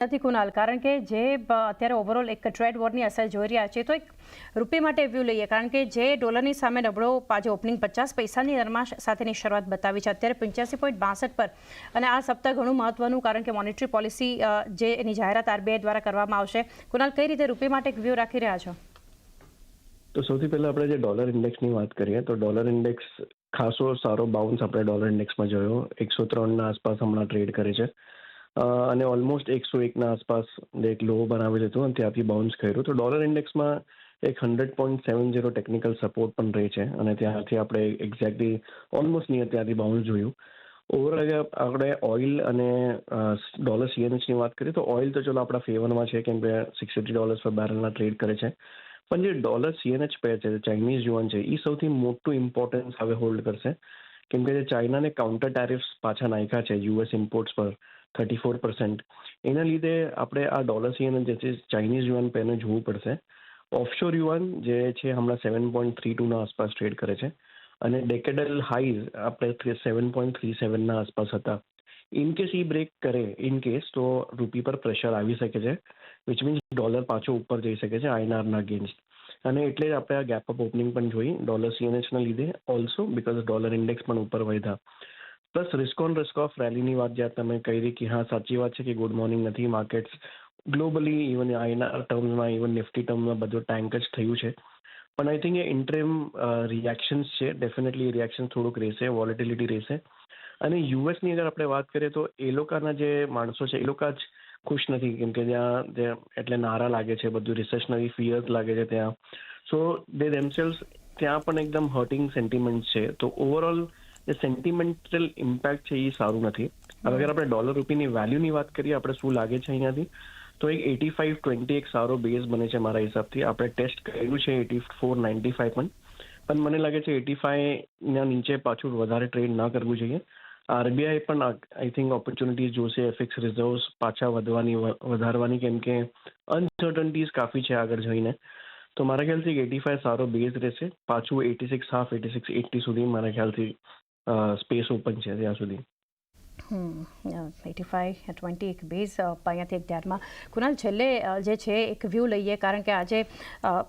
નથી કુનાલ, કારણ કે જે અત્યારે ઓવરઓલ એક ટ્રેડ વોરની અસર જોઈ રહ્યા છે, તો એક રૂપિયા માટે વ્યૂ લઈએ, કારણ કે જે ડોલરની સામે નબળો આજે ઓપનિંગ 50 પૈસાની નરમાશ સાથેની શરૂઆત બતાવી છે, અત્યારે 85.62 પર, અને આ સપ્તાહ ઘણું મહત્વનું, કારણ કે મોનેટરી પોલિસી જે એની જાહેરાત આરબીઆઈ દ્વારા કરવામાં આવશે. કુનાલ, કઈ રીતે રૂપિયા માટે એક વ્યૂ રાખી રહ્યા છો? તો સૌથી પહેલા આપણે જે ડોલર ઇન્ડેક્સની વાત કરીએ તો ડોલર ઇન્ડેક્સ ખાસો સારો બાઉન્સ આપણે ડોલર ઇન્ડેક્સમાં જોયો. 103ના આસપાસ હમણાં ટ્રેડ કરે છે અને ઓલમોસ્ટ 101ના આસપાસ એક લો બનાવેલ હતું અને ત્યાંથી બાઉન્સ કર્યું. તો ડોલર ઇન્ડેક્સમાં એક 100.70 ટેકનિકલ સપોર્ટ પણ રહે છે અને ત્યાંથી આપણે એક્ઝેક્ટલી ઓલમોસ્ટ નિયર ત્યાંથી બાઉન્સ જોયું. ઓવરઓલ આપણે ઓઇલ અને ડોલર સીએનએચની વાત કરીએ તો ઓઇલ તો ચલો આપણા ફેવરમાં છે, કેમ કે $60 પર બેરલના ટ્રેડ કરે છે. પણ જે ડોલર સીએનએચ પેર છે, ચાઇનીઝ યુઆન છે, એ સૌથી મોટું ઇમ્પોર્ટન્સ હવે હોલ્ડ કરશે, કેમ કે જે ચાઇનાને કાઉન્ટર ટેરિફ્સ પાછા નાખ્યા છે યુએસ ઇમ્પોર્ટ્સ પર 34%, એના લીધે આપણે આ ડોલર સીએનએચ જે છે ચાઇનીઝ યુઆન પેરને જોવું પડશે. ઓફશોર યુઆન જે છે હમણાં 7.32ના આસપાસ ટ્રેડ કરે છે અને ડેકેડલ હાઈઝ આપણે 7.37ના આસપાસ હતા. ઇનકેસ ઈ બ્રેક કરે તો રૂપી પર પ્રેશર આવી શકે છે, વિચ મીન્સ ડોલર પાછો ઉપર જઈ શકે છે આઈએનઆરના અગેન્સ્ટ, અને એટલે જ આપણે આ ગેપ અપ ઓપનિંગ પણ જોઈ ડોલર સીએનએચના લીધે, ઓલ્સો બીકોઝ ડોલર ઇન્ડેક્સ પણ ઉપર વધ્યા. Plus risk on risk off રેલીની વાત જ્યાં તમે કહી કે હા સાચી વાત છે કે ગુડ મોર્નિંગ નથી, માર્કેટ્સ ગ્લોબલી ઇવન આઈએનઆર ટર્મ્સમાં ઇવન નિફ્ટી ટર્મમાં બધું ટેન્ક જ થયું છે. પણ આઈ થિંક એ ઇન્ટ્રીમ રિએક્શન્સ છે, ડેફિનેટલી રિએક્શન થોડુંક રહેશે, વોલેટિલિટી રહેશે. અને યુએસની અગર આપણે વાત કરીએ તો એ લોકોના જે માણસો છે એ લોકો જ ખુશ નથી, કેમ કે ત્યાં એટલે નારા લાગે છે, બધું રિસેશનરી ફિયર્સ લાગે છે ત્યાં. સો દે ધેમસેલ્સ ત્યાં પણ એકદમ હર્ટિંગ સેન્ટિમેન્ટ છે. તો ઓવરઓલ જે સેન્ટિમેન્ટલ ઇમ્પેક્ટ છે એ સારું નથી. હવે અગર આપણે ડોલર રૂપીની વેલ્યુની વાત કરીએ, આપણે શું લાગે છે અહીંયાથી, તો એક 85.20 એક સારો બેઝ બને છે મારા હિસાબથી. આપણે ટેસ્ટ કર્યું છે 84.95 પણ મને લાગે છે 85ના નીચે પાછું વધારે ટ્રેડ ના કરવું જોઈએ. આરબીઆઈ પણ આઈ થિંક ઓપોર્ચ્યુનિટીઝ જોશે એફએક્સ રિઝર્વ્સ પાછા વધારવાની, કેમ કે અનસર્ટનિટીઝ કાફી છે આગળ જઈને. તો મારા ખ્યાલથી 85 સારો બેઝ રહેશે. પાછું 86 હાફ 86-80 સુધી મારા ખ્યાલથી સ્પેસ ઓપન છે ત્યાં સુધી. 85.20 એક બેઝ અહીંયાથી એક ધ્યાનમાં. કુનાલ, છેલ્લે જે છે એક વ્યૂ લઈએ, કારણ કે આજે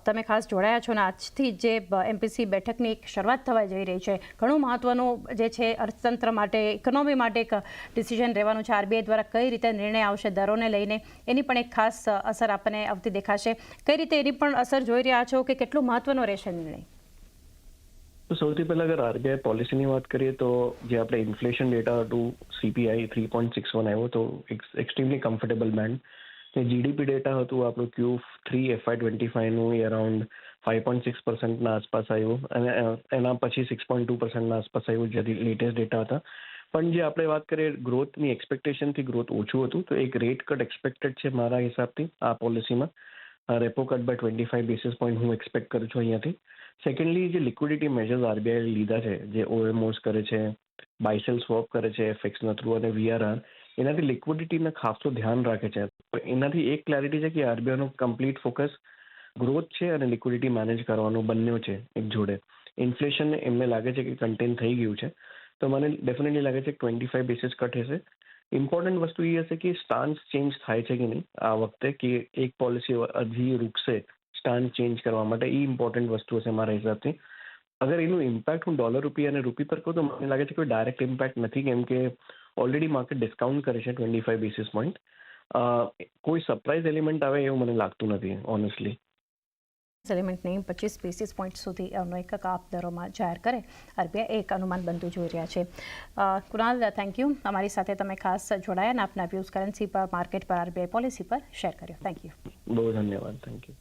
તમે ખાસ જોડાયા છો અને આજથી જે એમપીસી બેઠકની એક શરૂઆત થવા જઈ રહી છે, ઘણું મહત્વનું જે છે અર્થતંત્ર માટે, ઇકોનોમી માટે એક ડિસિઝન રહેવાનું છે. આરબીઆઈ દ્વારા કઈ રીતે નિર્ણય આવશે દરોને લઈને, એની પણ એક ખાસ અસર આપણને આવતી દેખાશે. કઈ રીતે એની પણ અસર જોઈ રહ્યા છો કે કેટલું મહત્વનો રહેશે નિર્ણય? તો સૌથી પહેલા અગર આરબીઆઈ પોલિસીની વાત કરીએ તો જે આપણે ઇન્ફ્લેશન ડેટા હતું સીપીઆઈ 3.61 આવ્યો, તો એક્સ્ટ્રીમલી કમ્ફર્ટેબલ બેન્ડ. જે જીડીપી ડેટા હતું આપણું Q3 FY25નું એ અરાઉન્ડ 5.6%ના આસપાસ આવ્યું અને એના પછી 6.2%ના આસપાસ આવ્યું, જે લેટેસ્ટ ડેટા હતા. પણ જે આપણે વાત કરીએ ગ્રોથની એક્સપેક્ટેશનથી ગ્રોથ ઓછું હતું, તો એક રેટ કટ એક્સપેક્ટેડ છે મારા હિસાબથી આ પોલિસીમાં. Repo cut by 25 basis point હું એક્સપેક્ટ કરું છું અહીંયાથી. સેકન્ડલી, જે લિક્વિડિટી મેજર્સ આરબીઆઈ લીધા છે, જે ઓએમઓસ કરે છે, બાયસેલ સ્વોપ કરે છે એફએક્સના થ્રુ અને વીઆરઆર, એનાથી લિક્વિડિટીને ખાસો ધ્યાન રાખે છે. એનાથી એક ક્લેરિટી છે કે આરબીઆઈનો કમ્પ્લીટ ફોકસ ગ્રોથ છે અને લિક્વિડિટી મેનેજ કરવાનો બંને છે એક જોડે. ઇન્ફ્લેશન એમને લાગે છે કે કન્ટેન થઈ ગયું છે, તો મને ડેફિનેટલી લાગે છે કે 25 બેસિસ કટ હશે. ઇમ્પોર્ટન્ટ વસ્તુ એ હશે કે સ્ટાન્સ ચેન્જ થાય છે કે નહીં આ વખતે, કે એક પોલિસી હજી રૂકશે સ્ટાન્સ ચેન્જ કરવા માટે. એ ઇમ્પોર્ટન્ટ વસ્તુ હશે મારા હિસાબથી. અગર એનું ઇમ્પેક્ટ હું ડોલર રૂપી અને રૂપી પર કહું તો મને લાગે છે કોઈ ડાયરેક્ટ ઇમ્પેક્ટ નથી, કેમ કે ઓલરેડી માર્કેટ ડિસ્કાઉન્ટ કરે છે 25 બેસિસ પોઈન્ટ. કોઈ સરપ્રાઇઝ એલિમેન્ટ આવે એવું મને લાગતું નથી ઓનેસ્ટલી. એલિમેન્ટને 25 બેસિસ પોઈન્ટ સુધીનો એક કાપ દરોમાં જાહેર કરે આરબીઆઈ, એક અનુમાન બનતું જોઈ રહ્યા છે. કુનાલ, થેન્ક યુ, અમારી સાથે તમે ખાસ જોડાયા અને આપના વ્યૂઝ કરન્સી પર, માર્કેટ પર, આરબીઆઈ પોલિસી પર શેર કર્યો. Thank you. બહુ ધન્યવાદ. Thank you.